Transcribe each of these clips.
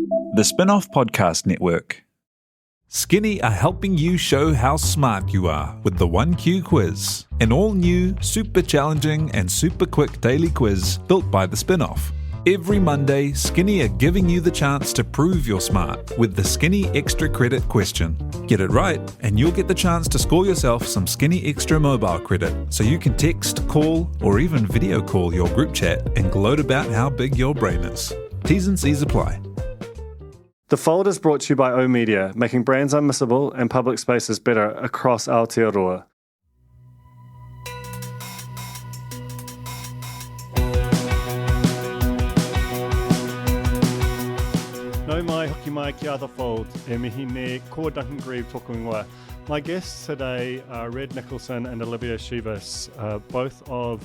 The Spin-Off Podcast Network. Skinny are helping you show how smart you are with the 1Q quiz, an all-new, super challenging and super quick daily quiz built by the Spin-Off. Every Monday, Skinny are giving you the chance to prove you're smart with the Skinny Extra Credit question. Get it right, and you'll get the chance to score yourself some Skinny Extra mobile credit, so you can text, call, or even video call your group chat and gloat about how big your brain is. T's and C's apply. The Fold is brought to you by O-Media, making brands unmissable and public spaces better across Aotearoa. No mai hoki mai ki a The Fold, e mihi ne ko Duncan Greive tōku ingoa. My guests today are Nicholson and Olivia Shivas, both of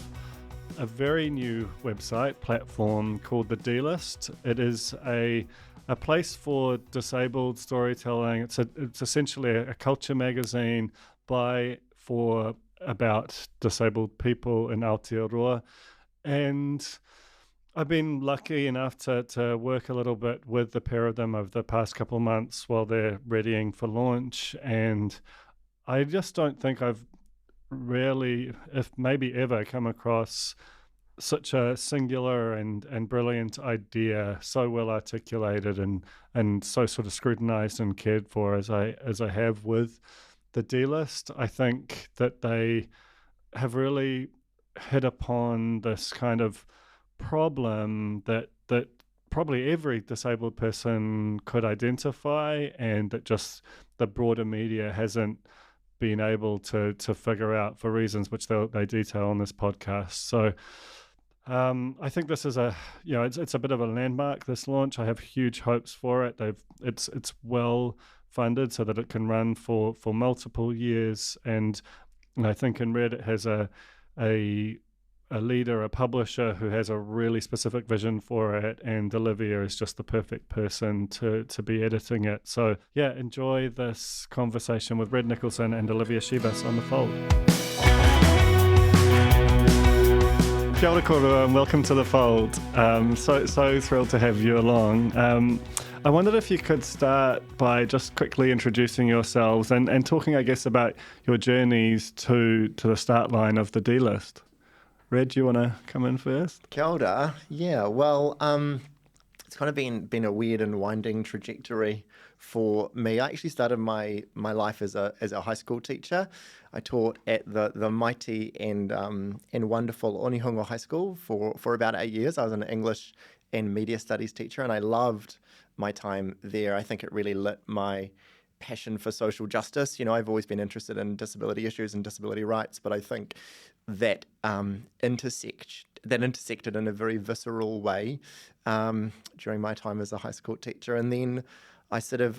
a very new website platform called The D-List. It is a place for disabled storytelling. It's essentially a culture magazine about disabled people in Aotearoa. And I've been lucky enough to work a little bit with the pair of them over the past couple of months while they're readying for launch. And I just don't think I've rarely, if maybe ever, come across such a singular and brilliant idea, so well articulated and so sort of scrutinized and cared for as I have with the D-List. I think that they have really hit upon this kind of problem that probably every disabled person could identify, and that just the broader media hasn't been able to figure out for reasons which they detail on this podcast. So I think this is it's a bit of a landmark, this launch. I have huge hopes for it. It's well funded so that it can run for multiple years, and I think in Red it has a leader, a publisher who has a really specific vision for it, and Olivia is just the perfect person to be editing it. So yeah, enjoy this conversation with Red Nicholson and Olivia Shivas on The Fold. Kia ora koutou, and welcome to The Fold. So thrilled to have you along. I wondered if you could start by just quickly introducing yourselves and talking, I guess, about your journeys to the start line of the D-List. Red, do you want to come in first? Kia ora. Yeah, well, it's kind of been a weird and winding trajectory for me. I actually started my life as a high school teacher. I taught at the mighty and wonderful Onihongo High School for about 8 years. I was an English and media studies teacher, and I loved my time there. I think it really lit my passion for social justice. You know, I've always been interested in disability issues and disability rights, but I think that intersected in a very visceral way during my time as a high school teacher. And then I sort of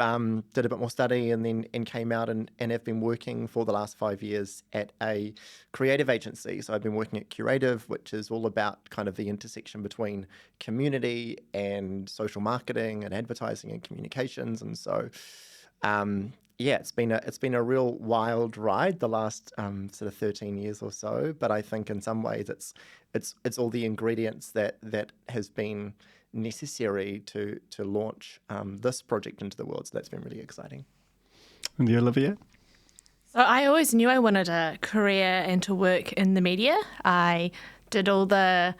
did a bit more study and came out and have been working for the last 5 years at a creative agency. So I've been working at Curative, which is all about kind of the intersection between community and social marketing and advertising and communications. And so it's been a real wild ride the last sort of 13 years or so. But I think in some ways it's all the ingredients that has been necessary to launch this project into the world. So that's been really exciting. And you, Olivia? So I always knew I wanted a career and to work in the media. I did all the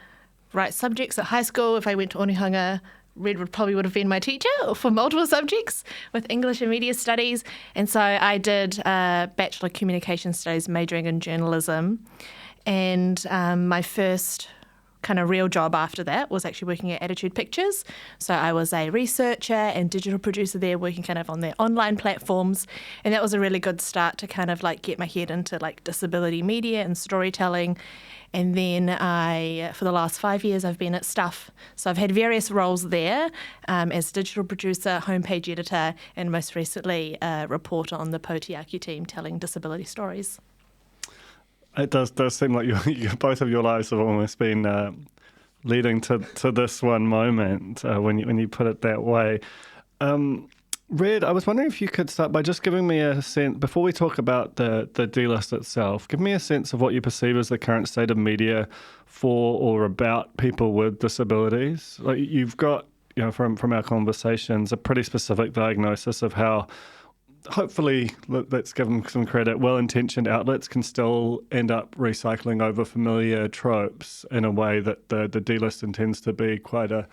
right subjects at high school. If I went to Onihanga, Red would have been my teacher for multiple subjects with English and media studies. And so I did a Bachelor of Communication Studies majoring in journalism. And my first kind of real job after that was actually working at Attitude Pictures. So I was a researcher and digital producer there, working kind of on their online platforms. And that was a really good start to kind of like get my head into like disability media and storytelling. And then for the last 5 years, I've been at Stuff. So I've had various roles there as digital producer, homepage editor, and most recently a reporter on the Potiaki team telling disability stories. It does seem like both of your lives have almost been leading to this one moment when you put it that way. Red, I was wondering if you could start by just giving me a sense, before we talk about the D-List itself, give me a sense of what you perceive as the current state of media for or about people with disabilities. Like you've got from our conversations, a pretty specific diagnosis of how, hopefully, let's give them some credit, well-intentioned outlets can still end up recycling over familiar tropes in a way that the delisting tends to be quite a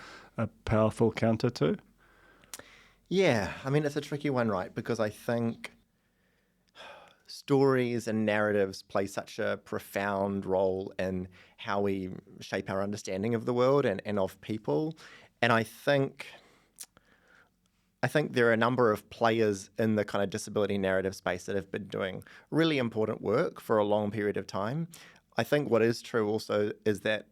powerful counter to. Yeah, I mean, it's a tricky one, right? Because I think stories and narratives play such a profound role in how we shape our understanding of the world and of people. And I think there are a number of players in the kind of disability narrative space that have been doing really important work for a long period of time. I think what is true also is that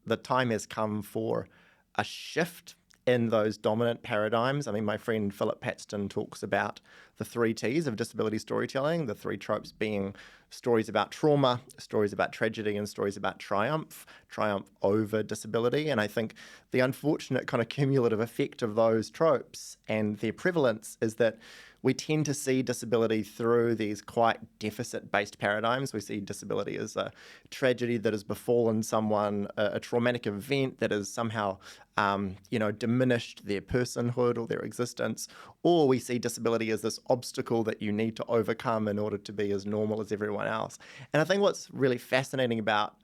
the time has come for a shift in those dominant paradigms. I mean, my friend Philip Paxton talks about the 3 T's of disability storytelling, the 3 tropes being stories about trauma, stories about tragedy, and stories about triumph over disability. And I think the unfortunate kind of cumulative effect of those tropes and their prevalence is that we tend to see disability through these quite deficit-based paradigms. We see disability as a tragedy that has befallen someone, a traumatic event that has somehow, diminished their personhood or their existence, or we see disability as this obstacle that you need to overcome in order to be as normal as everyone else. And I think what's really fascinating about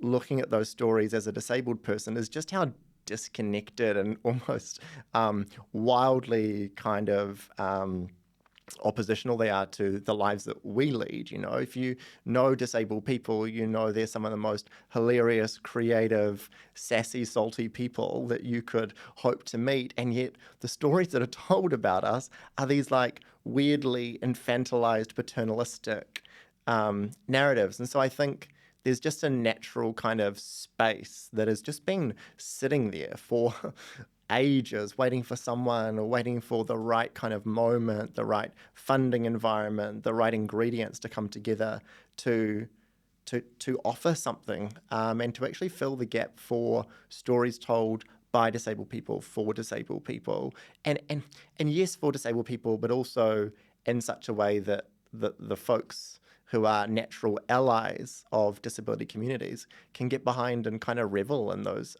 looking at those stories as a disabled person is just how disconnected and almost wildly kind of oppositional they are to the lives that we lead. If you know disabled people, they're some of the most hilarious, creative, sassy, salty people that you could hope to meet. And yet the stories that are told about us are these like weirdly infantilized, paternalistic narratives. And so I think there's just a natural kind of space that has just been sitting there for ages, waiting for someone or waiting for the right kind of moment, the right funding environment, the right ingredients to come together to offer something and to actually fill the gap for stories told by disabled people for disabled people, and yes, for disabled people, but also in such a way that the folks who are natural allies of disability communities can get behind and kind of revel in those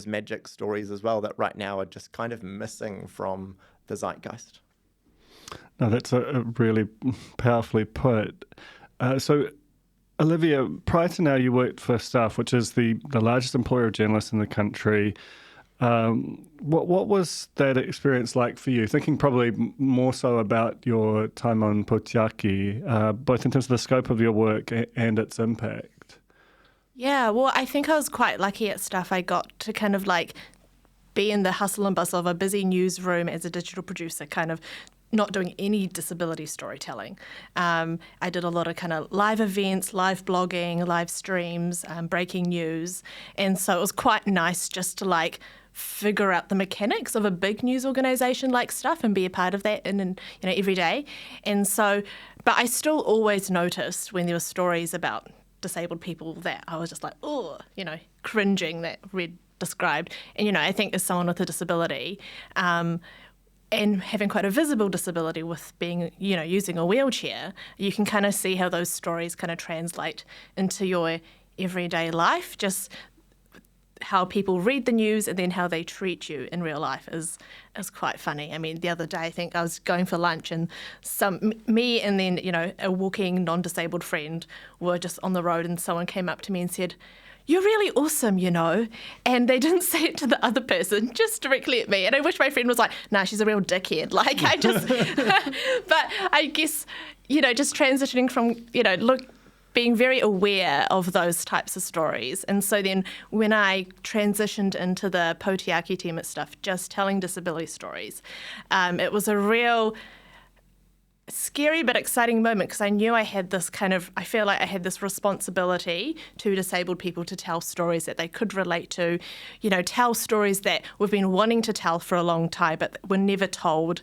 magic stories as well that right now are just kind of missing from the zeitgeist. No, that's a really powerfully put. So, Olivia, prior to now, you worked for Stuff, which is the largest employer of journalists in the country. What was that experience like for you? Thinking probably more so about your time on Potiaki, both in terms of the scope of your work and its impact. Yeah, well, I think I was quite lucky at Stuff. I got to kind of like be in the hustle and bustle of a busy newsroom as a digital producer, kind of not doing any disability storytelling. I did a lot of kind of live events, live blogging, live streams, breaking news. And so it was quite nice just to like figure out the mechanics of a big news organisation like Stuff and be a part of that every day. And so, but I still always noticed when there were stories about disabled people that I was just like, cringing that Red described. And, I think as someone with a disability, and having quite a visible disability with being, using a wheelchair, you can kind of see how those stories kind of translate into your everyday life. Just how people read the news and then how they treat you in real life is quite funny. I mean, the other day I think I was going for lunch and me and then, a walking non-disabled friend were just on the road and someone came up to me and said, "You're really awesome, And they didn't say it to the other person, just directly at me. And I wish my friend was like, "Nah, she's a real dickhead." Like, I just... But I guess, just transitioning from, being very aware of those types of stories. And so then when I transitioned into the Potiaki team at Stuff, just telling disability stories, it was a real scary but exciting moment because I knew I feel like I had this responsibility to disabled people to tell stories that they could relate to, tell stories that we've been wanting to tell for a long time but were never told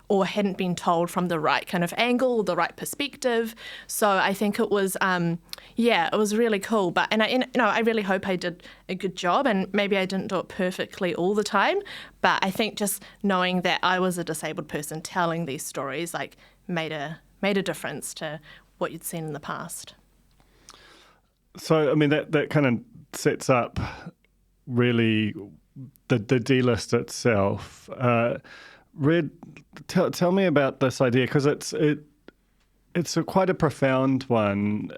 or hadn't been told from the right kind of angle, the right perspective. So I think it was, it was really cool. But I really hope I did a good job, and maybe I didn't do it perfectly all the time. But I think just knowing that I was a disabled person telling these stories made a difference to what you'd seen in the past. So I mean that kind of sets up really the D-list itself. Red, tell me about this idea, because it's quite a profound one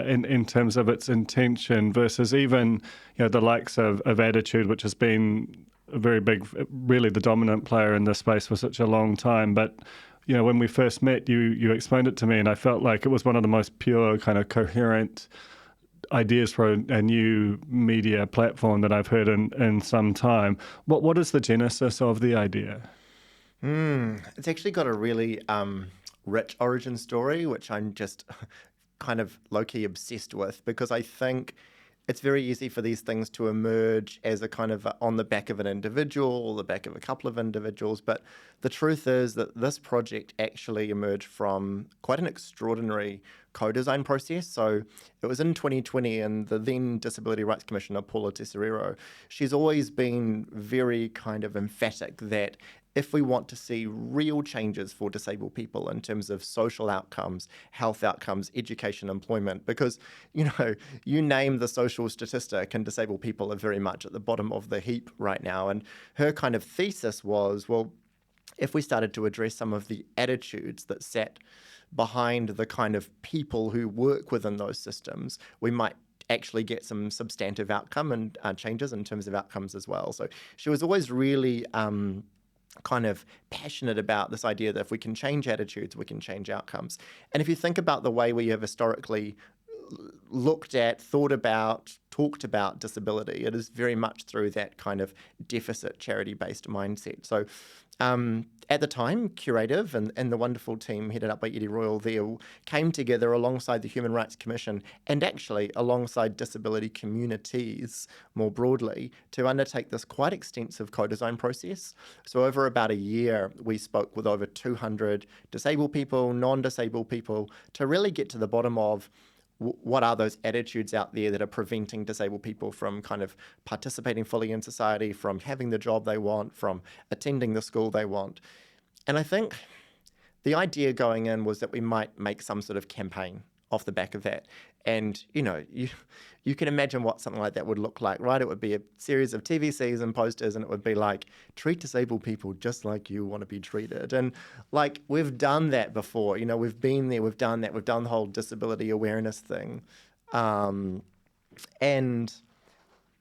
in terms of its intention versus even the likes of Attitude, which has been a very big, really the dominant player in this space for such a long time. But when we first met, you explained it to me, and I felt like it was one of the most pure, kind of coherent ideas for a new media platform that I've heard in some time. What is the genesis of the idea? It's actually got a really rich origin story, which I'm just kind of low-key obsessed with, because I think it's very easy for these things to emerge as a kind of on the back of an individual or the back of a couple of individuals. But the truth is that this project actually emerged from quite an extraordinary co-design process. So it was in 2020, and the then Disability Rights Commissioner, Paula Tesoriero, she's always been very kind of emphatic that if we want to see real changes for disabled people in terms of social outcomes, health outcomes, education, employment, because, you name the social statistic and disabled people are very much at the bottom of the heap right now. And her kind of thesis was, well, if we started to address some of the attitudes that sat behind the kind of people who work within those systems, we might actually get some substantive outcome and changes in terms of outcomes as well. So she was always really kind of passionate about this idea that if we can change attitudes, we can change outcomes. And if you think about the way we have historically looked at, thought about, talked about disability, it is very much through that kind of deficit charity-based mindset. So at the time, Curative and the wonderful team headed up by Eddie Royal there came together alongside the Human Rights Commission and actually alongside disability communities more broadly to undertake this quite extensive co-design process. So over about a year, we spoke with over 200 disabled people, non-disabled people, to really get to the bottom of what are those attitudes out there that are preventing disabled people from kind of participating fully in society, from having the job they want, from attending the school they want. And I think the idea going in was that we might make some sort of campaign off the back of that. And, you can imagine what something like that would look like, right? It would be a series of TVCs and posters, and it would be like, treat disabled people just like you want to be treated. And like, we've done that before, we've been there, we've done that, we've done the whole disability awareness thing. And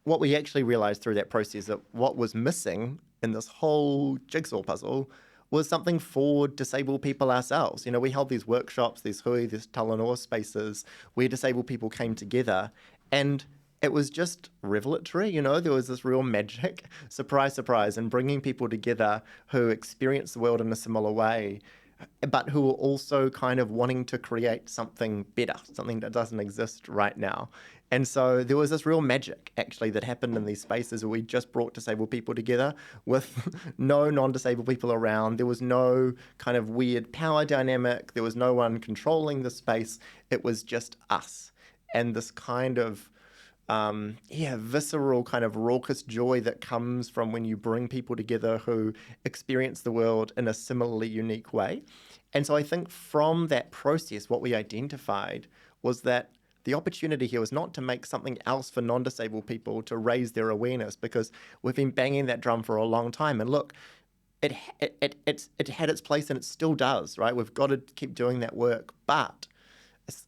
what we actually realized through that process, that what was missing in this whole jigsaw puzzle was something for disabled people ourselves. We held these workshops, these hui, these talanoa spaces where disabled people came together, and it was just revelatory. There was this real magic, surprise, surprise, and bringing people together who experience the world in a similar way, but who are also kind of wanting to create something better, something that doesn't exist right now. And so there was this real magic, actually, that happened in these spaces where we just brought disabled people together with no non-disabled people around. There was no kind of weird power dynamic. There was no one controlling the space. It was just us. And this kind of, visceral kind of raucous joy that comes from when you bring people together who experience the world in a similarly unique way. And so I think from that process, what we identified was that the opportunity here was not to make something else for non-disabled people to raise their awareness, because we've been banging that drum for a long time. And look, it had its place and it still does, right? We've got to keep doing that work. But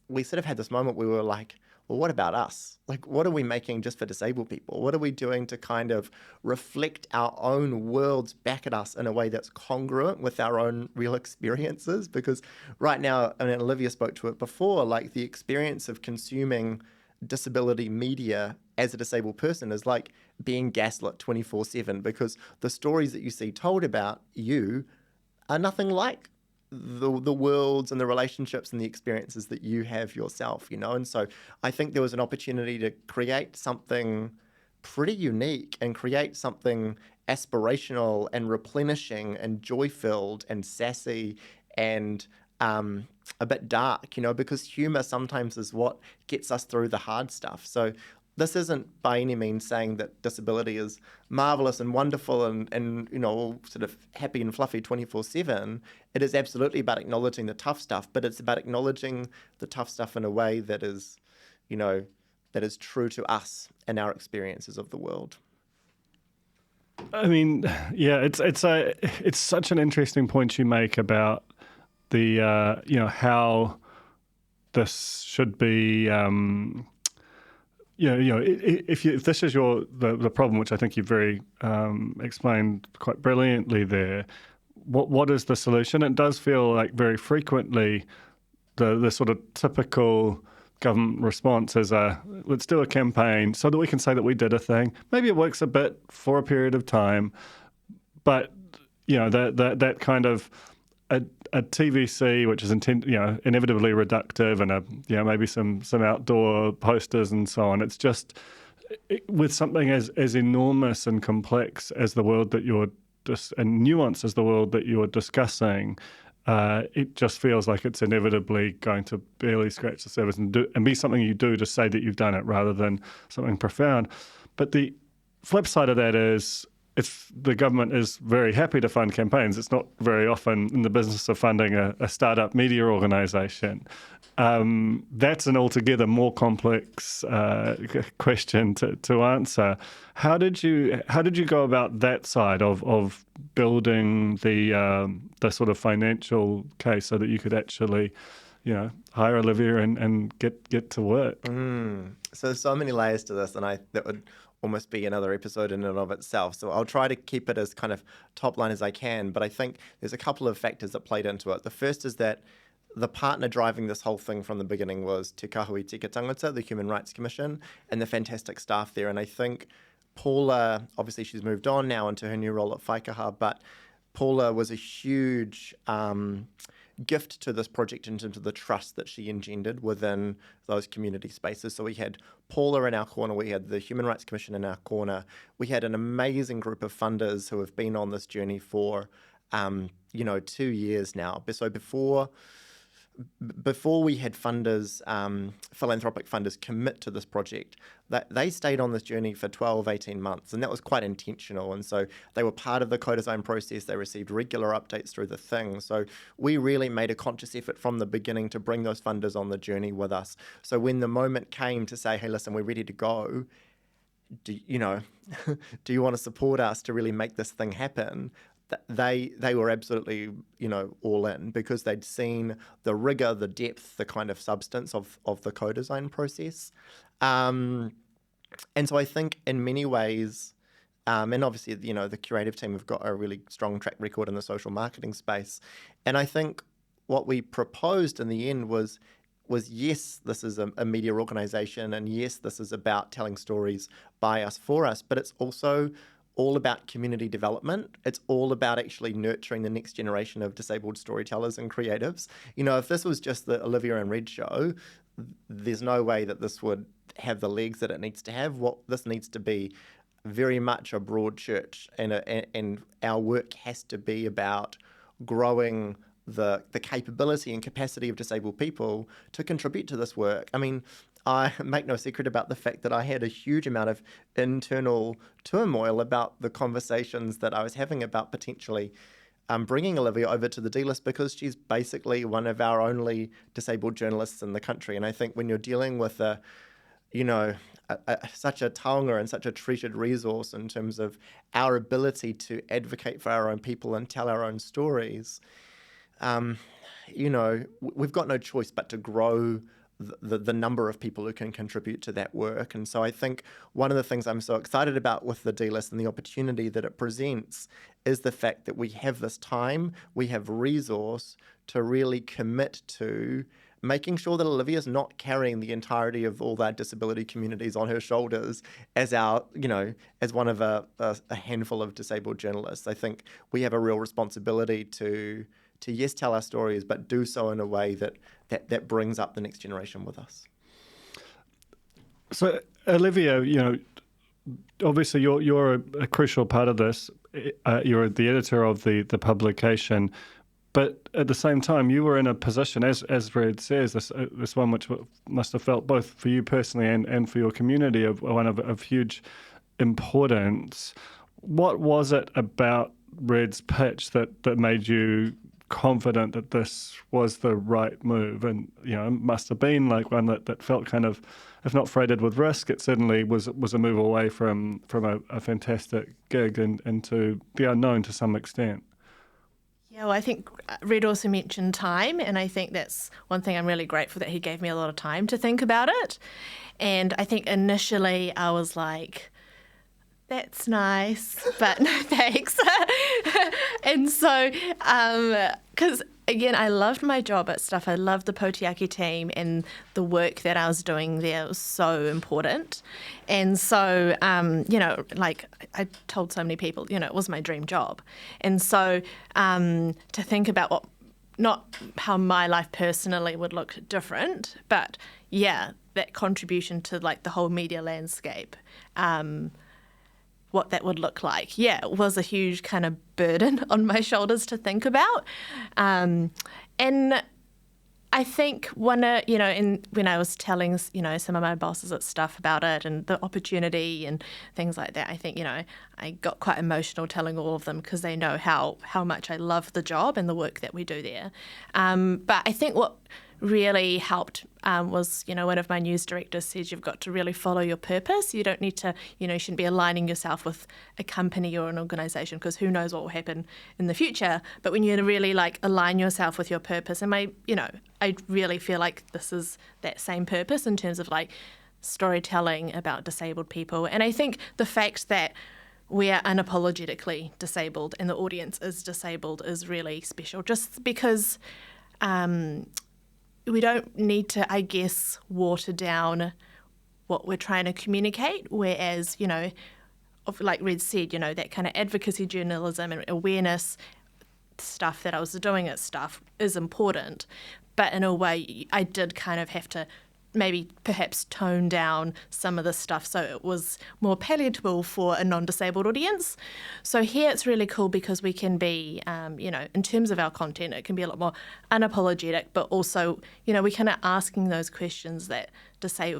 we sort of had this moment where we were like, well, what about us? Like, what are we making just for disabled people? What are we doing to kind of reflect our own worlds back at us in a way that's congruent with our own real experiences? Because right now, and Olivia spoke to it before, like the experience of consuming disability media as a disabled person is like being gaslit 24/7, because the stories that you see told about you are nothing like the worlds and the relationships and the experiences that you have yourself, And so I think there was an opportunity to create something pretty unique and create something aspirational and replenishing and joy-filled and sassy and a bit dark, because humor sometimes is what gets us through the hard stuff. So this isn't by any means saying that disability is marvelous and wonderful and all sort of happy and fluffy 24/7. It is absolutely about acknowledging the tough stuff, but it's about acknowledging the tough stuff in a way that is, that is true to us and our experiences of the world. I mean, yeah, it's such an interesting point you make about the how this should be. If this is the problem, which I think you've very explained quite brilliantly there, what is the solution? It does feel like very frequently the sort of typical government response is let's do a campaign so that we can say that we did a thing. Maybe it works a bit for a period of time, but that kind of a TVC, which is inevitably reductive, and maybe some outdoor posters and so on. It's just with something as enormous and complex as the world that you're and nuanced as the world that you're discussing. It just feels like it's inevitably going to barely scratch the surface and be something you do to say that you've done it rather than something profound. But the flip side of that is, if the government is very happy to fund campaigns, it's not very often in the business of funding a startup media organisation. That's an altogether more complex question to answer. How did you go about that side of building the sort of financial case so that you could actually, hire Olivia and get to work? So many layers to this, and that would almost be another episode in and of itself. So I'll try to keep it as kind of top line as I can. But I think there's a couple of factors that played into it. The first is that the partner driving this whole thing from the beginning was Te Kahui Tika Tangata, the Human Rights Commission, and the fantastic staff there. And I think Paula, obviously she's moved on now into her new role at Whaikaha, but Paula was a huge gift to this project in terms of the trust that she engendered within those community spaces. So we had Paula in our corner, we had the Human Rights Commission in our corner, we had an amazing group of funders who have been on this journey for 2 years now. So before we had funders, philanthropic funders commit to this project, they stayed on this journey for 12, 18 months, and that was quite intentional. And so they were part of the co-design process. They received regular updates through the thing. So we really made a conscious effort from the beginning to bring those funders on the journey with us. So when the moment came to say, hey, listen, we're ready to go, do you want to support us to really make this thing happen? They were absolutely, all in, because they'd seen the rigor, the depth, the kind of substance of the co-design process. And so I think in many ways, and obviously, the creative team have got a really strong track record in the social marketing space. And I think what we proposed in the end was yes, this is a media organisation, and yes, this is about telling stories by us, for us, but it's also all about community development. It's all about actually nurturing the next generation of disabled storytellers and creatives. If this was just the Olivia and Red show, there's no way that this would have the legs that it needs to have. What this needs to be very much a broad church, and our work has to be about growing the capability and capacity of disabled people to contribute to this work. I mean, I make no secret about the fact that I had a huge amount of internal turmoil about the conversations that I was having about potentially bringing Olivia over to the D-list, because she's basically one of our only disabled journalists in the country. And I think when you're dealing with such a taonga and such a treasured resource in terms of our ability to advocate for our own people and tell our own stories, we've got no choice but to grow the number of people who can contribute to that work. And so I think one of the things I'm so excited about with the D-list and the opportunity that it presents is the fact that we have this time, we have resource to really commit to making sure that Olivia's not carrying the entirety of all that disability communities on her shoulders as as one of a handful of disabled journalists. I think we have a real responsibility to yes, tell our stories, but do so in a way that brings up the next generation with us. So, Olivia, obviously you're a crucial part of this. You're the editor of the publication, but at the same time, you were in a position, as Red says, this one which must have felt both for you personally and for your community of huge importance. What was it about Red's pitch that made you confident that this was the right move, and it must have been like one that felt kind of, if not freighted with risk, it certainly was a move away from a fantastic gig and into the unknown to some extent. Yeah, well, I think Red also mentioned time, and I think that's one thing I'm really grateful that he gave me a lot of time to think about it. And I think initially I was like, that's nice, but no thanks. And so, because again, I loved my job at Stuff. I loved the Potiaki team, and the work that I was doing there was so important. And so, like I told so many people, it was my dream job. And so, to think about not how my life personally would look different, but yeah, that contribution to like the whole media landscape. What that would look like. Yeah, it was a huge kind of burden on my shoulders to think about. And I think when I was telling, some of my bosses at Stuff about it and the opportunity and things like that, I think, I got quite emotional telling all of them because they know how much I love the job and the work that we do there. But I think what really helped was, one of my news directors said you've got to really follow your purpose. You don't need to, you shouldn't be aligning yourself with a company or an organisation because who knows what will happen in the future. But when you really align yourself with your purpose, and I really feel like this is that same purpose in terms of storytelling about disabled people. And I think the fact that we are unapologetically disabled and the audience is disabled is really special, just because we don't need to, I guess, water down what we're trying to communicate, whereas, like Red said, that kind of advocacy journalism and awareness stuff that I was doing at Stuff is important. But in a way, I did kind of have to maybe perhaps tone down some of the stuff so it was more palatable for a non-disabled audience. So here it's really cool because we can be, in terms of our content, it can be a lot more unapologetic, but also, we kind of asking those questions that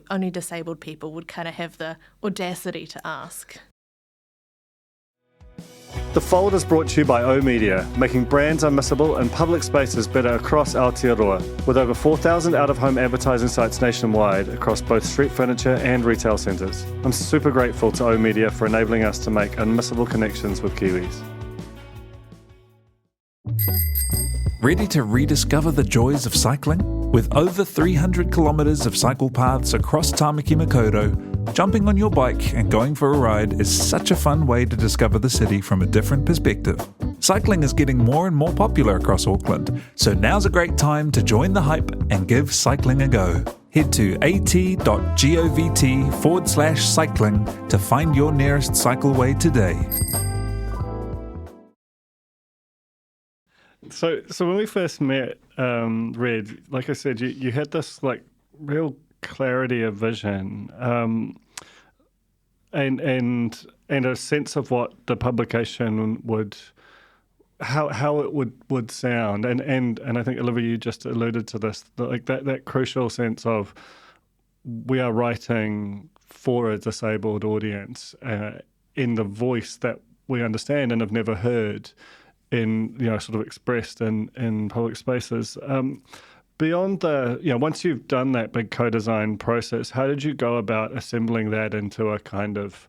only disabled people would kind of have the audacity to ask. The Fold is brought to you by O Media, making brands unmissable and public spaces better across Aotearoa, with over 4,000 out-of-home advertising sites nationwide across both street furniture and retail centres. I'm super grateful to O Media for enabling us to make unmissable connections with Kiwis. Ready to rediscover the joys of cycling? With over 300 kilometres of cycle paths across Tāmaki Makaurau, jumping on your bike and going for a ride is such a fun way to discover the city from a different perspective. Cycling is getting more and more popular across Auckland, so now's a great time to join the hype and give cycling a go. Head to at.govt/cycling to find your nearest cycleway today. So when we first met, Red, like I said, you had this real clarity of vision, and a sense of what the publication would, how it would sound, and I think Olivia, you just alluded to this, that crucial sense of we are writing for a disabled audience in the voice that we understand and have never heard in sort of expressed in public spaces. Beyond once you've done that big co-design process, how did you go about assembling that into a kind of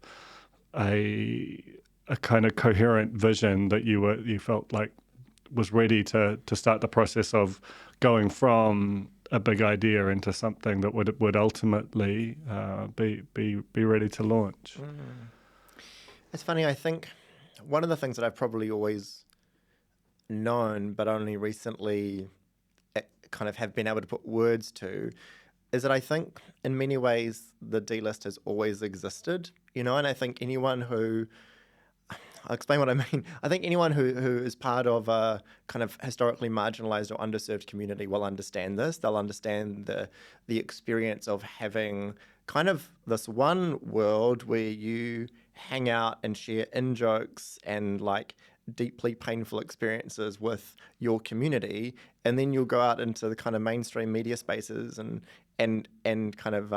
coherent vision that you felt like was ready to start the process of going from a big idea into something that would ultimately be ready to launch? It's funny, I think one of the things that I've probably always known but only recently kind of have been able to put words to is that I think in many ways the D-list has always existed, and I think anyone who, I'll explain what I mean. I think anyone who is part of a kind of historically marginalised or underserved community will understand this. They'll understand the experience of having kind of this one world where you hang out and share in-jokes and deeply painful experiences with your community, and then you'll go out into the kind of mainstream media spaces and kind of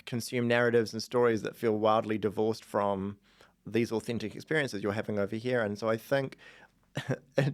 consume narratives and stories that feel wildly divorced from these authentic experiences you're having over here. And so I think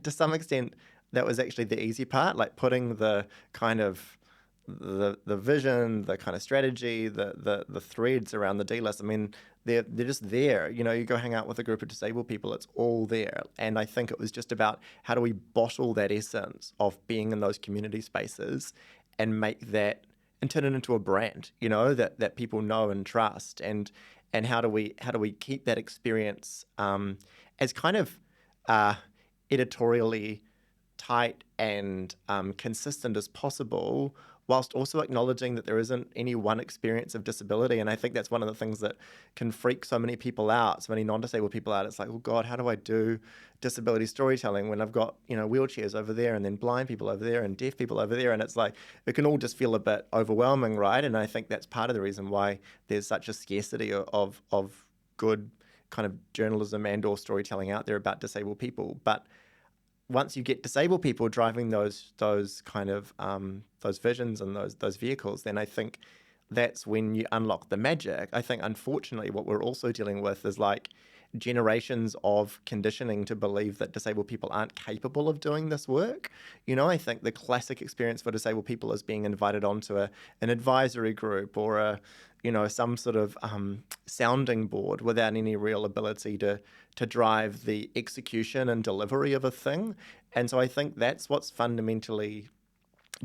to some extent, that was actually the easy part, like putting the kind of the vision, the kind of strategy, the threads around the D-list. I mean, they're just there. You know, you go hang out with a group of disabled people, it's all there. And I think it was just about how do we bottle that essence of being in those community spaces and make that and turn it into a brand, you know, that people know and trust. And how do we keep that experience as kind of editorially tight and consistent as possible, whilst also acknowledging that there isn't any one experience of disability. And I think that's one of the things that can freak so many people out, so many non-disabled people out. It's like, oh God, how do I do disability storytelling when I've got, you know, wheelchairs over there and then blind people over there and deaf people over there? And it's like, it can all just feel a bit overwhelming, right? And I think that's part of the reason why there's such a scarcity of good kind of journalism and or storytelling out there about disabled people. But once you get disabled people driving those kind of those visions and those vehicles, then I think that's when you unlock the magic. I think, unfortunately, what we're also dealing with is like generations of conditioning to believe that disabled people aren't capable of doing this work. You know, I think the classic experience for disabled people is being invited onto an advisory group or some sort of sounding board without any real ability to drive the execution and delivery of a thing. And so I think that's what's fundamentally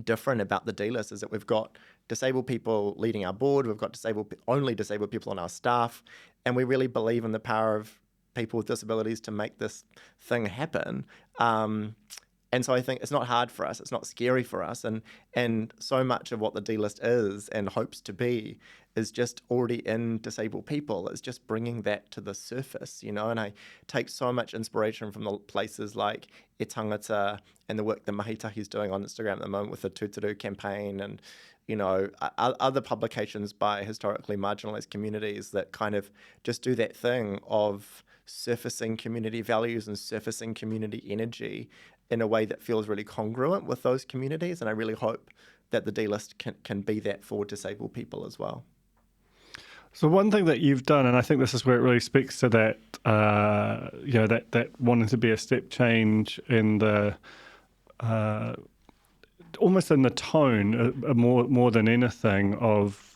different about the D-list, is that we've got disabled people leading our board, we've got only disabled people on our staff, and we really believe in the power of people with disabilities to make this thing happen. And so I think it's not hard for us, it's not scary for us, and so much of what the D-list is and hopes to be is just already in disabled people. It's just bringing that to the surface, you know, and I take so much inspiration from the places like E Tangata and the work that Mahitahi's doing on Instagram at the moment with the Tūturu campaign and, you know, other publications by historically marginalised communities that kind of just do that thing of surfacing community values and surfacing community energy in a way that feels really congruent with those communities. And I really hope that the D-list can be that for disabled people as well. So one thing that you've done, and I think this is where it really speaks to that, that wanting to be a step change in the, almost in the tone, more than anything, of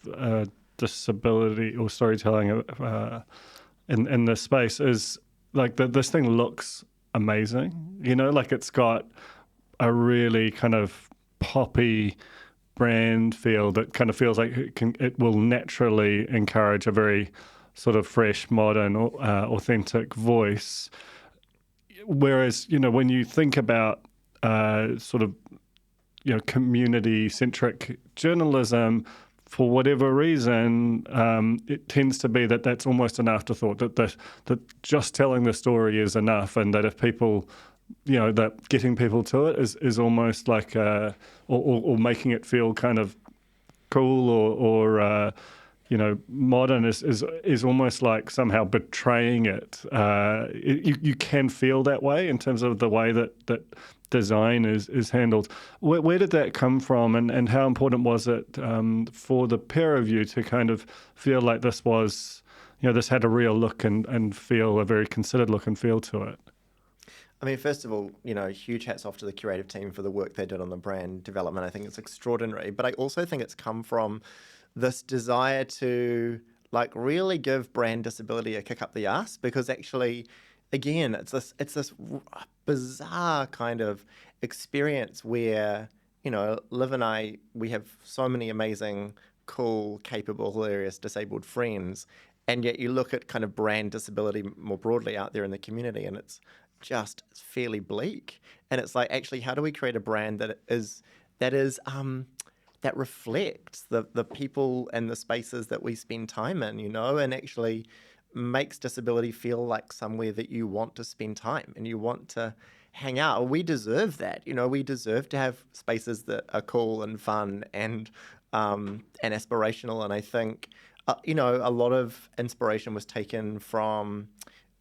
disability or storytelling in this space, is like this thing looks amazing. You know, like it's got a really kind of poppy brand feel that kind of feels like it will naturally encourage a very sort of fresh, modern, authentic voice. Whereas, you know, when you think about sort of, you know, community-centric journalism, for whatever reason, it tends to be that that's almost an afterthought, that just telling the story is enough, and that if people, you know, that getting people to it is almost like, or making it feel kind of cool or you know, modern is almost like somehow betraying it. You can feel that way in terms of the way that design is handled. Where did that come from, and how important was it for the pair of you to kind of feel like this was, you know, this had a real look and feel, a very considered look and feel to it? I mean, first of all, you know, huge hats off to the creative team for the work they did on the brand development. I think it's extraordinary. But I also think it's come from this desire to like really give brand disability a kick up the arse, because actually, again, it's this bizarre kind of experience where, you know, Liv and I, we have so many amazing, cool, capable, hilarious disabled friends, and yet you look at kind of brand disability more broadly out there in the community, and it's just fairly bleak. And it's like, actually, how do we create a brand that reflects the people and the spaces that we spend time in, you know, and actually makes disability feel like somewhere that you want to spend time and you want to hang out. We deserve that, you know. We deserve to have spaces that are cool and fun and aspirational. And I think, you know, a lot of inspiration was taken from,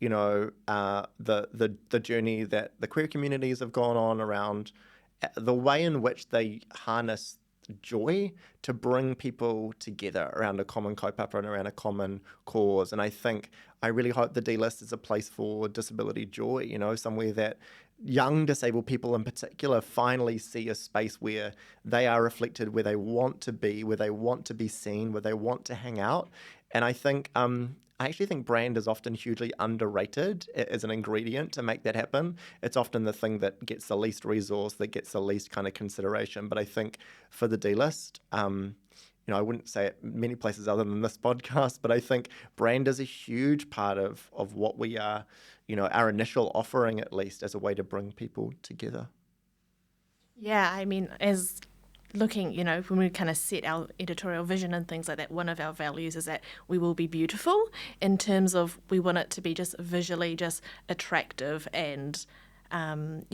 you know, the journey that the queer communities have gone on around the way in which they harness joy to bring people together around a common kaupapa and around a common cause. And I really hope the D-list is a place for disability joy, you know, somewhere that young disabled people in particular finally see a space where they are reflected, where they want to be, where they want to be seen, where they want to hang out. And I think I actually think brand is often hugely underrated as an ingredient to make that happen. It's often the thing that gets the least resource, that gets the least kind of consideration. But I think for the D-list, I wouldn't say it many places other than this podcast, but I think brand is a huge part of what we are, our initial offering, at least, as a way to bring people together. Yeah, I mean, as looking, when we kind of set our editorial vision and things like that, one of our values is that we will be beautiful in terms of we want it to be just visually just attractive and, and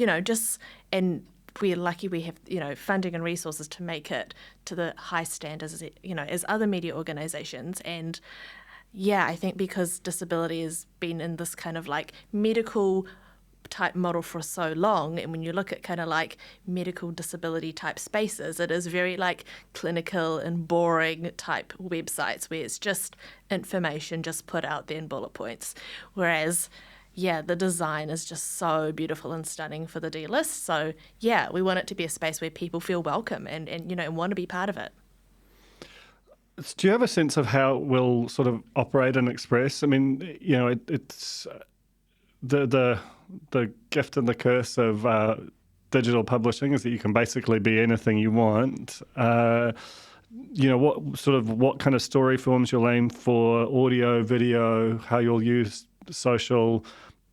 we're lucky we have, funding and resources to make it to the high standards, as other media organisations. And yeah, I think because disability has been in this kind of like medical type model for so long, and when you look at kind of like medical disability type spaces, it is very like clinical and boring type websites where it's just information just put out there in bullet points, whereas the design is just so beautiful and stunning for the D-list. So we want it to be a space where people feel welcome and want to be part of it. Do you have a sense of how it will sort of operate and express? I mean, it's the gift and the curse of digital publishing is that you can basically be anything you want. What kind of story forms you'll aim for, audio, video, how you'll use social,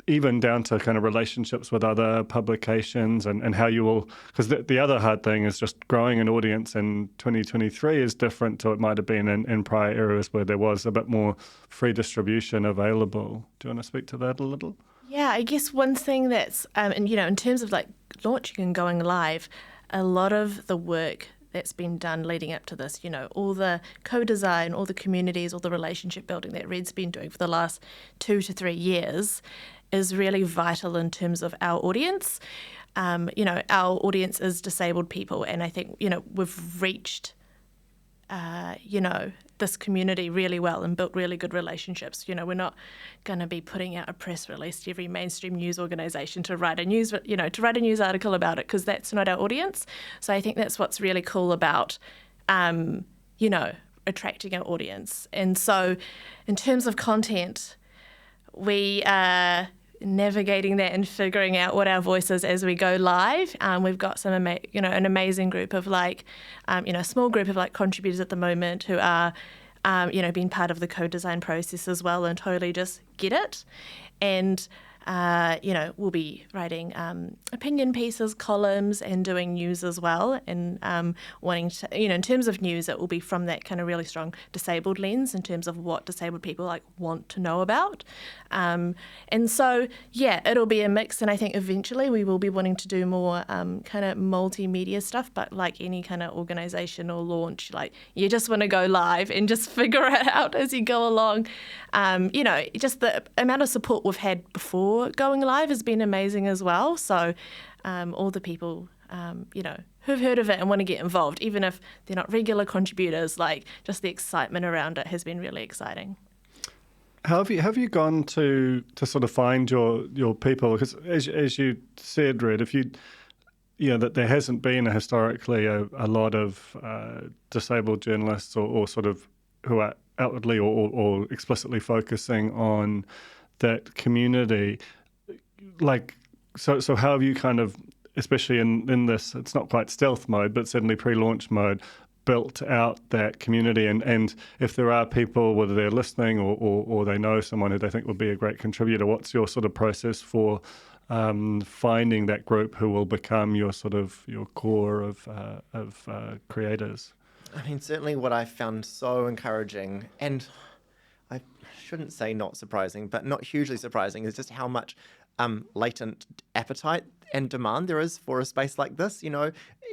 even down to kind of relationships with other publications and how you will, because the other hard thing is just growing an audience in 2023 is different to it might have been in prior eras where there was a bit more free distribution available. Do you want to speak to that a little? Yeah, I guess one thing that's, in terms of like launching and going live, a lot of the work that's been done leading up to this, all the co-design, all the communities, all the relationship building that Red's been doing for the last 2 to 3 years is really vital in terms of our audience. Our audience is disabled people, and I think, we've reached, this community really well and built really good relationships. We're not going to be putting out a press release to every mainstream news organisation to write a news article about it, because that's not our audience. So I think that's what's really cool about, attracting our audience. And so in terms of content, we are navigating that and figuring out what our voice is as we go live. We've got some, an amazing group of a small group of contributors at the moment who are, being part of the co-design process as well and totally just get it. And we'll be writing opinion pieces, columns, and doing news as well. And wanting to, in terms of news, it will be from that kind of really strong disabled lens in terms of what disabled people want to know about. And so, it'll be a mix. And I think eventually we will be wanting to do more kind of multimedia stuff. But like any kind of organisation or launch, you just want to go live and just figure it out as you go along. Just the amount of support we've had before going live has been amazing as well. So all the people, who've heard of it and want to get involved, even if they're not regular contributors, just the excitement around it has been really exciting. How have you gone to sort of find your people? Because as you said, Red, if that there hasn't been historically a lot of disabled journalists or sort of who are outwardly or explicitly focusing on that community, so how have you kind of, especially in this, it's not quite stealth mode, but certainly pre-launch mode, built out that community? And if there are people, whether they're listening or they know someone who they think would be a great contributor, what's your sort of process for finding that group who will become your sort of your core of creators? I mean, certainly what I found so encouraging, and I shouldn't say not surprising, but not hugely surprising, is just how much latent appetite and demand there is for a space like this.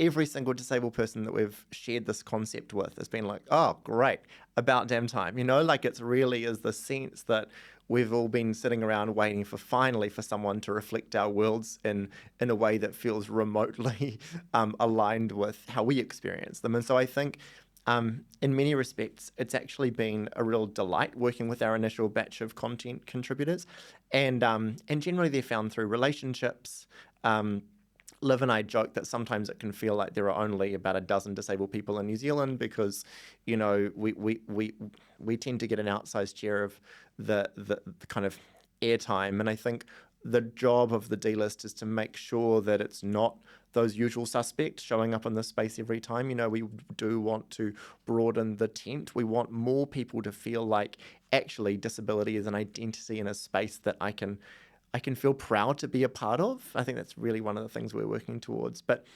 Every single disabled person that we've shared this concept with has been like, oh, great, about damn time. It really is the sense that we've all been sitting around waiting finally for someone to reflect our worlds in a way that feels remotely aligned with how we experience them. And so I think in many respects, it's actually been a real delight working with our initial batch of content contributors. And generally they're found through relationships, Liv and I joke that sometimes it can feel like there are only about a dozen disabled people in New Zealand because, we tend to get an outsized share of the kind of airtime. And I think the job of the D-list is to make sure that it's not those usual suspects showing up in this space every time. We do want to broaden the tent. We want more people to feel like actually disability is an identity in a space that I can feel proud to be a part of. I think that's really one of the things we're working towards. But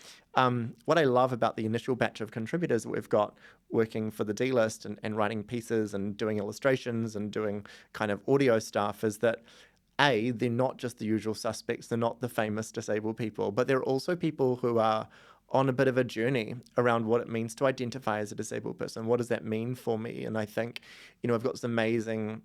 what I love about the initial batch of contributors that we've got working for the D-list and writing pieces and doing illustrations and doing kind of audio stuff is that they're not just the usual suspects, they're not the famous disabled people, but they're also people who are on a bit of a journey around what it means to identify as a disabled person. What does that mean for me? And I think, I've got this amazing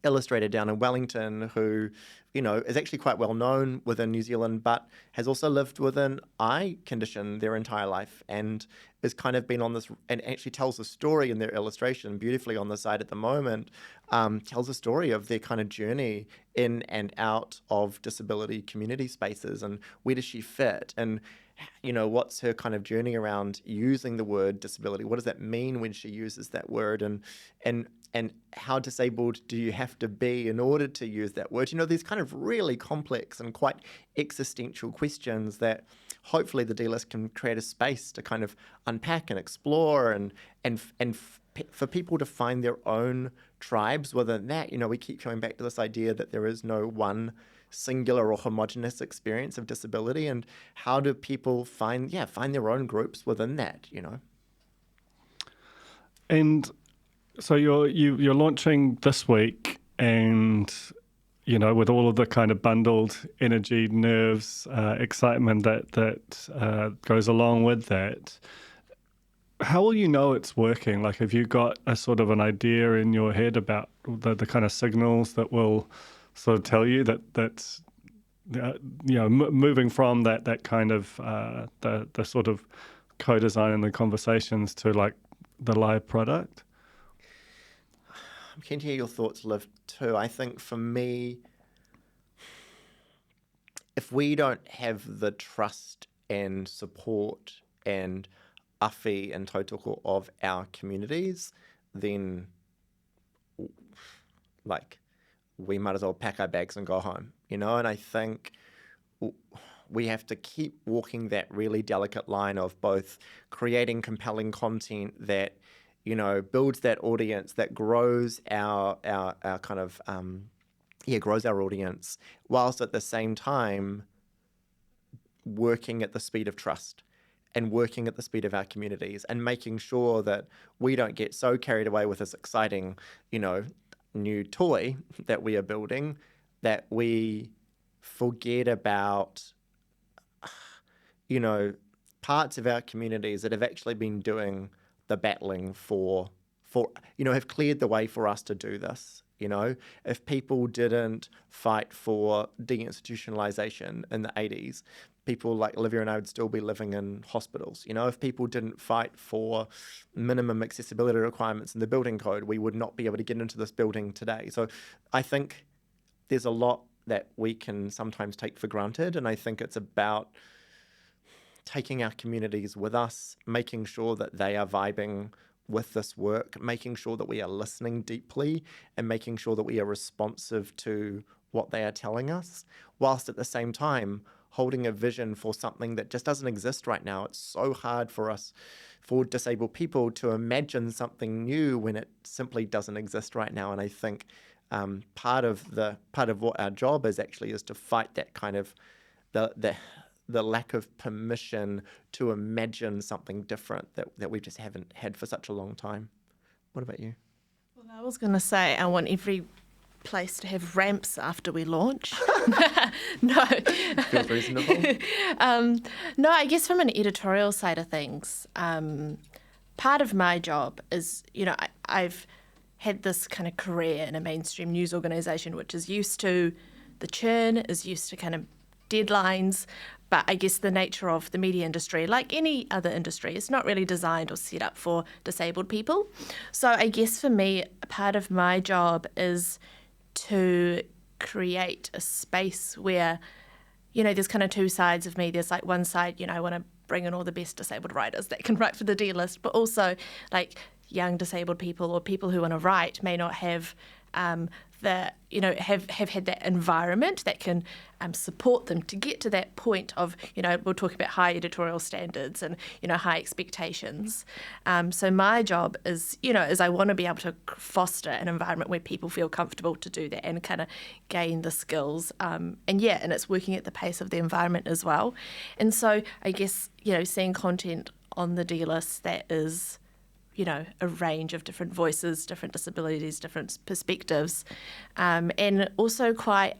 illustrator down in Wellington who, is actually quite well known within New Zealand, but has also lived with an eye condition their entire life and has kind of been on this, and actually tells a story in their illustration beautifully on the side at the moment, tells a story of their kind of journey in and out of disability community spaces and where does she fit and what's her kind of journey around using the word disability? What does that mean when she uses that word? And how disabled do you have to be in order to use that word? These kind of really complex and quite existential questions that hopefully the D-list can create a space to kind of unpack and explore and for people to find their own tribes within that. We keep coming back to this idea that there is no one singular or homogenous experience of disability, and how do people find their own groups within that, And so you're launching this week, and with all of the kind of bundled energy, nerves, excitement that goes along with that, how will you know it's working? Like, have you got a sort of an idea in your head about the kind of signals that will sort of tell you that's moving from that kind of the sort of co-design and the conversations to like the live product? I'm keen to hear your thoughts, Liv, too. I think for me, if we don't have the trust and support and awhi and tautoko of our communities, then we might as well pack our bags and go home, And I think we have to keep walking that really delicate line of both creating compelling content that, builds that audience, that grows our kind of, grows our audience, whilst at the same time working at the speed of trust and working at the speed of our communities and making sure that we don't get so carried away with this exciting, new toy that we are building that we forget about, parts of our communities that have actually been doing the battling for have cleared the way for us to do this. If people didn't fight for deinstitutionalization in the 80s, people like Olivia and I would still be living in hospitals. If people didn't fight for minimum accessibility requirements in the building code, we would not be able to get into this building today. So I think there's a lot that we can sometimes take for granted, and I think it's about taking our communities with us, making sure that they are vibing with this work, making sure that we are listening deeply and making sure that we are responsive to what they are telling us, whilst at the same time holding a vision for something that just doesn't exist right now. It's so hard for us, for disabled people, to imagine something new when it simply doesn't exist right now. And I think part of what our job is to fight that kind of the lack of permission to imagine something different that we just haven't had for such a long time. What about you? Well, I was going to say I want every place to have ramps after we launch. No. Feels reasonable. No, I guess from an editorial side of things, part of my job is, I've had this kind of career in a mainstream news organisation which is used to the churn, is used to kind of deadlines, but I guess the nature of the media industry, like any other industry, is not really designed or set up for disabled people. So I guess for me, part of my job is to create a space where, there's kind of two sides of me. There's like one side, I want to bring in all the best disabled writers that can write for the D list, but also like young disabled people or people who want to write may not have have had that environment that can support them to get to that point of, we'll talk about high editorial standards and, high expectations. So my job is I want to be able to foster an environment where people feel comfortable to do that and kind of gain the skills. And it's working at the pace of the environment as well. And so I guess, seeing content on the D list that is, a range of different voices, different disabilities, different perspectives, and also quite,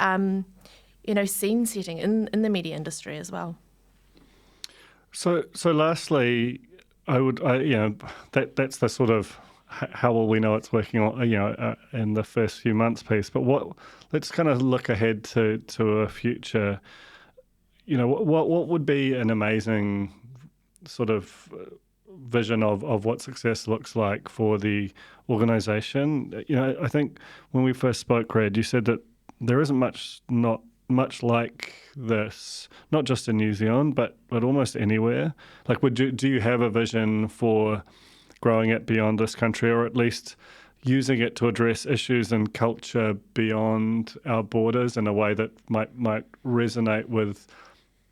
scene setting in the media industry as well. So lastly, that's the sort of how will we know it's working on, in the first few months piece. But let's kind of look ahead to a future. What would be an amazing sort of vision of what success looks like for the organisation? I think when we first spoke, Red, you said that there isn't not much like this, not just in New Zealand, but almost anywhere. Like, do you have a vision for growing it beyond this country, or at least using it to address issues and culture beyond our borders in a way that might resonate with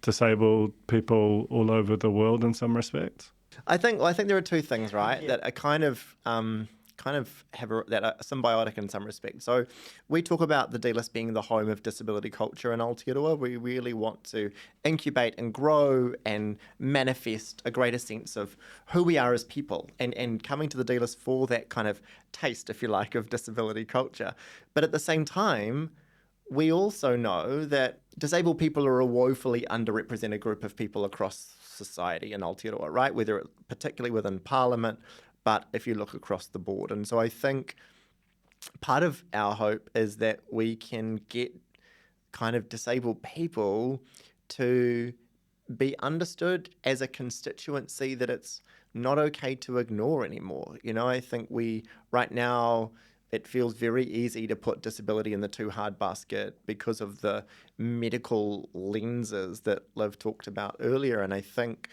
disabled people all over the world in some respects? I think there are two things, right, that are kind of have that are symbiotic in some respects. So we talk about the D-List being the home of disability culture in Aotearoa. We really want to incubate and grow and manifest a greater sense of who we are as people, and coming to the D-List for that kind of taste, if you like, of disability culture. But at the same time, we also know that disabled people are a woefully underrepresented group of people across society in Aotearoa, right? Particularly within Parliament, but if you look across the board. And so I think part of our hope is that we can get kind of disabled people to be understood as a constituency that it's not okay to ignore anymore. I think right now, it feels very easy to put disability in the too hard basket because of the medical lenses that Liv talked about earlier. And I think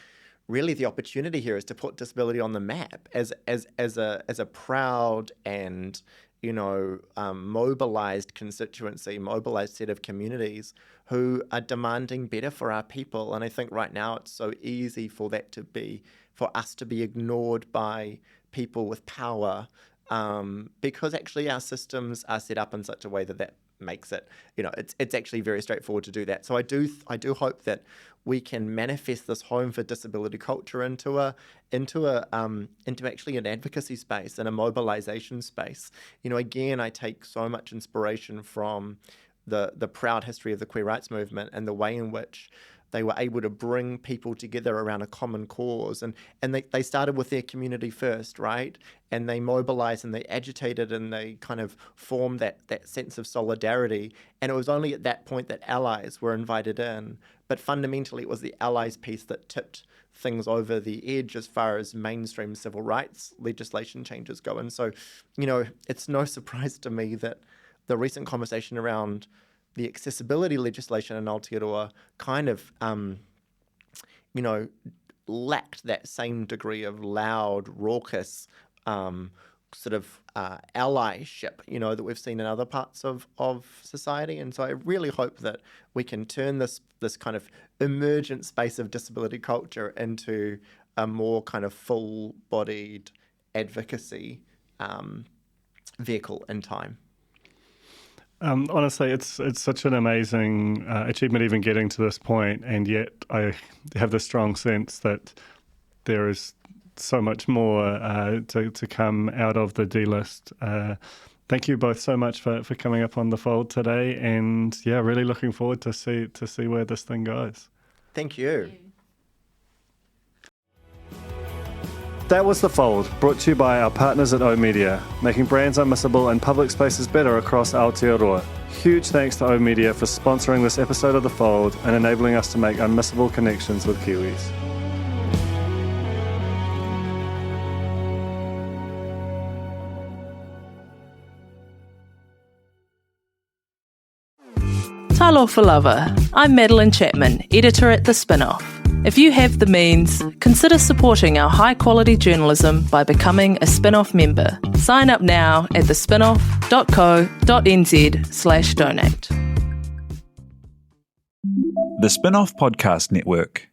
really the opportunity here is to put disability on the map as a proud and mobilized constituency, mobilized set of communities who are demanding better for our people. And I think right now it's so easy for us to be ignored by people with power, because actually our systems are set up in such a way that makes it, it's actually very straightforward to do that. So I do hope that we can manifest this home for disability culture into actually an advocacy space and a mobilization space. Again, I take so much inspiration from the proud history of the queer rights movement and the way in which they were able to bring people together around a common cause. And they started with their community first, right? And they mobilized and they agitated and they kind of formed that sense of solidarity. And it was only at that point that allies were invited in. But fundamentally, it was the allies piece that tipped things over the edge as far as mainstream civil rights legislation changes go. And so, it's no surprise to me that the recent conversation around the accessibility legislation in Aotearoa kind of, lacked that same degree of loud, raucous sort of allyship, that we've seen in other parts of society. And so I really hope that we can turn this kind of emergent space of disability culture into a more kind of full-bodied advocacy vehicle in time. Honestly, it's such an amazing achievement even getting to this point, and yet I have the strong sense that there is so much more to come out of the D-List. Thank you both so much for coming up on The Fold today, and really looking forward to see where this thing goes. Thank you. That was The Fold, brought to you by our partners at O Media, making brands unmissable and public spaces better across Aotearoa. Huge thanks to O Media for sponsoring this episode of The Fold and enabling us to make unmissable connections with Kiwis. Talo for Lover. I'm Madeline Chapman, editor at The Spinoff. If you have the means, consider supporting our high-quality journalism by becoming a Spinoff member. Sign up now at thespinoff.co.nz/donate. The Spinoff Podcast Network.